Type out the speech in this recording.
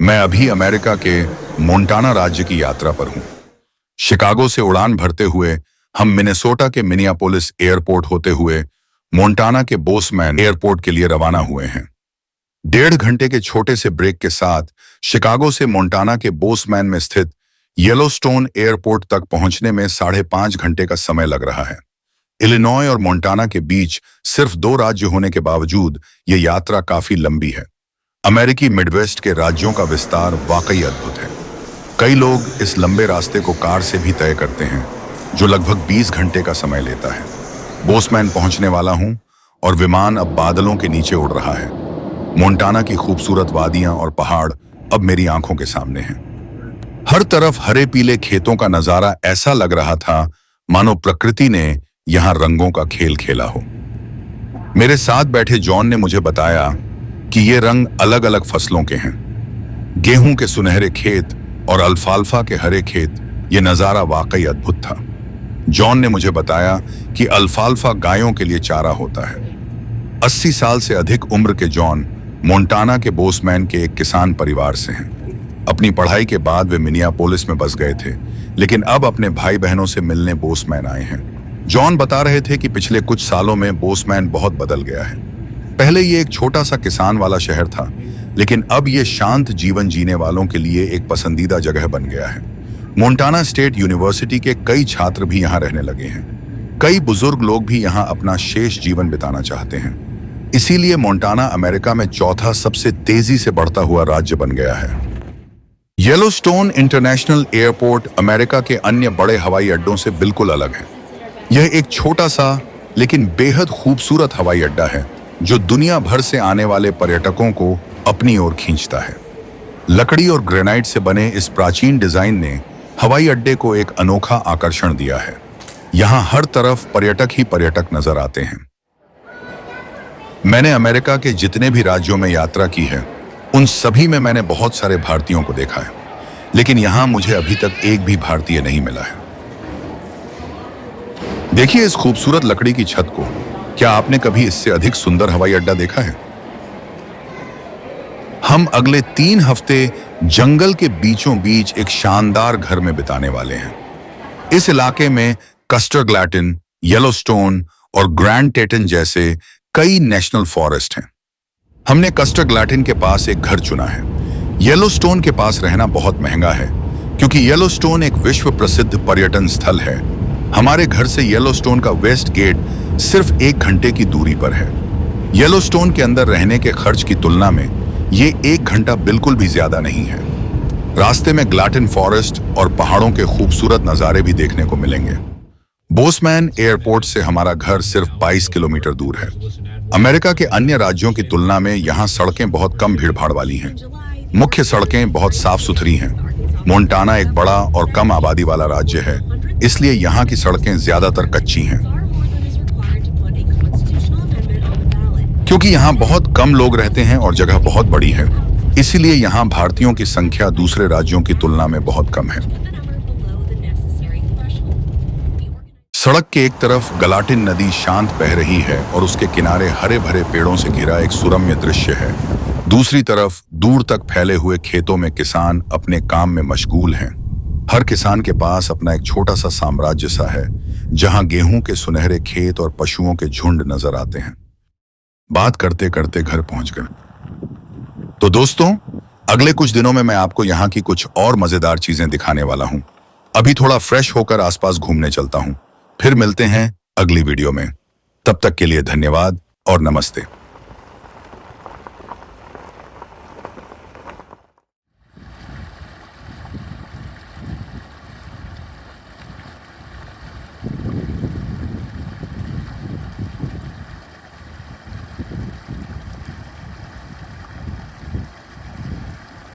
मैं अभी अमेरिका के मोंटाना राज्य की यात्रा पर हूं। शिकागो से उड़ान भरते हुए हम मिनेसोटा के मिनियापोलिस एयरपोर्ट होते हुए मोंटाना के बोसमैन एयरपोर्ट के लिए रवाना हुए हैं। 1.5 घंटे के छोटे से ब्रेक के साथ शिकागो से मोंटाना के बोसमैन में स्थित येलोस्टोन एयरपोर्ट तक पहुंचने में 5.5 घंटे का समय लग रहा है। इलिनॉय और मोंटाना के बीच सिर्फ 2 राज्य होने के बावजूद ये यात्रा काफी लंबी है। अमेरिकी मिडवेस्ट के राज्यों का विस्तार वाकई अद्भुत है। कई लोग इस लंबे रास्ते को कार से भी तय करते हैं, जो लगभग 20 घंटे का समय लेता है। बोसमैन पहुंचने वाला हूं और विमान अब बादलों के नीचे उड़ रहा है। मोंटाना की खूबसूरत वादियां और पहाड़ अब मेरी आंखों के सामने हैं। हर तरफ हरे पीले खेतों का नजारा ऐसा लग रहा था मानो प्रकृति ने यहां रंगों का खेल खेला हो। मेरे साथ बैठे जॉन ने मुझे बताया कि ये रंग अलग अलग फसलों के हैं। गेहूं के सुनहरे खेत और अल्फाल्फा के हरे खेत, ये नजारा वाकई अद्भुत था। जॉन ने मुझे बताया कि अल्फाल्फा गायों के लिए चारा होता है। 80 साल से अधिक उम्र के जॉन मोंटाना के बोसमैन के एक किसान परिवार से हैं। अपनी पढ़ाई के बाद वे मिनियापोलिस में बस गए थे, लेकिन अब अपने भाई बहनों से मिलने बोसमैन आए हैं। जॉन बता रहे थे कि पिछले कुछ सालों में बोसमैन बहुत बदल गया है। पहले ये एक छोटा सा किसान वाला शहर था, लेकिन अब ये शांत जीवन जीने वालों के लिए एक पसंदीदा जगह बन गया है। मोंटाना स्टेट यूनिवर्सिटी के कई छात्र भी यहाँ रहने लगे हैं। कई बुजुर्ग लोग भी यहाँ अपना शेष जीवन बिताना चाहते हैं। इसीलिए मोंटाना अमेरिका में चौथा सबसे तेजी से बढ़ता हुआ राज्य बन गया है। येलोस्टोन इंटरनेशनल एयरपोर्ट अमेरिका के अन्य बड़े हवाई अड्डों से बिल्कुल अलग है। यह एक छोटा सा लेकिन बेहद खूबसूरत हवाई अड्डा है, जो दुनिया भर से आने वाले पर्यटकों को अपनी ओर खींचता है। लकड़ी और ग्रेनाइट से बने इस प्राचीन डिजाइन ने हवाई अड्डे को एक अनोखा आकर्षण दिया है। यहाँ हर तरफ पर्यटक ही पर्यटक नजर आते हैं। मैंने अमेरिका के जितने भी राज्यों में यात्रा की है, उन सभी में मैंने बहुत सारे भारतीयों को देखा है, लेकिन यहाँ मुझे अभी तक एक भी भारतीय नहीं मिला है। देखिए इस खूबसूरत लकड़ी की छत को। क्या आपने कभी इससे अधिक सुंदर हवाई अड्डा देखा है? हम अगले 3 हफ्ते जंगल के बीचों बीच एक शानदार घर में बिताने वाले हैं। इस इलाके में कस्टर ग्लैटन, येलोस्टोन और ग्रैंड टेटन जैसे कई नेशनल फॉरेस्ट हैं। हमने कस्टर ग्लैटन के पास एक घर चुना है। येलोस्टोन के पास रहना बहुत महंगा है, क्योंकि येलोस्टोन एक विश्व प्रसिद्ध पर्यटन स्थल है। हमारे घर से येलोस्टोन का वेस्ट गेट सिर्फ 1 घंटे की दूरी पर है। येलोस्टोन के अंदर रहने के खर्च की तुलना में ये 1 घंटा बिल्कुल भी ज्यादा नहीं है। रास्ते में ग्लैटन फॉरेस्ट और पहाड़ों के खूबसूरत नजारे भी देखने को मिलेंगे। बोसमैन एयरपोर्ट से हमारा घर सिर्फ 22 किलोमीटर दूर है। अमेरिका के अन्य राज्यों की तुलना में यहाँ सड़कें बहुत कम भीड़भाड़ वाली हैं। मुख्य सड़कें बहुत साफ सुथरी हैं। मोंटाना एक बड़ा और कम आबादी वाला राज्य है, इसलिए यहाँ की सड़कें ज्यादातर कच्ची हैं। क्योंकि यहाँ बहुत कम लोग रहते हैं और जगह बहुत बड़ी है, इसीलिए यहाँ भारतीयों की संख्या दूसरे राज्यों की तुलना में बहुत कम है। सड़क के एक तरफ गलाटिन नदी शांत बह रही है और उसके किनारे हरे भरे पेड़ों से घिरा एक सुरम्य दृश्य है। दूसरी तरफ दूर तक फैले हुए खेतों में किसान अपने काम में मशगूल हैं। हर किसान के पास अपना एक छोटा सा साम्राज्य सा है, जहां गेहूं के सुनहरे खेत और पशुओं के झुंड नजर आते हैं। बात करते करते घर पहुंच गए। तो दोस्तों, अगले कुछ दिनों में मैं आपको यहाँ की कुछ और मजेदार चीजें दिखाने वाला हूँ। अभी थोड़ा फ्रेश होकर आसपास घूमने चलता हूँ। फिर मिलते हैं अगली वीडियो में। तब तक के लिए धन्यवाद और नमस्ते।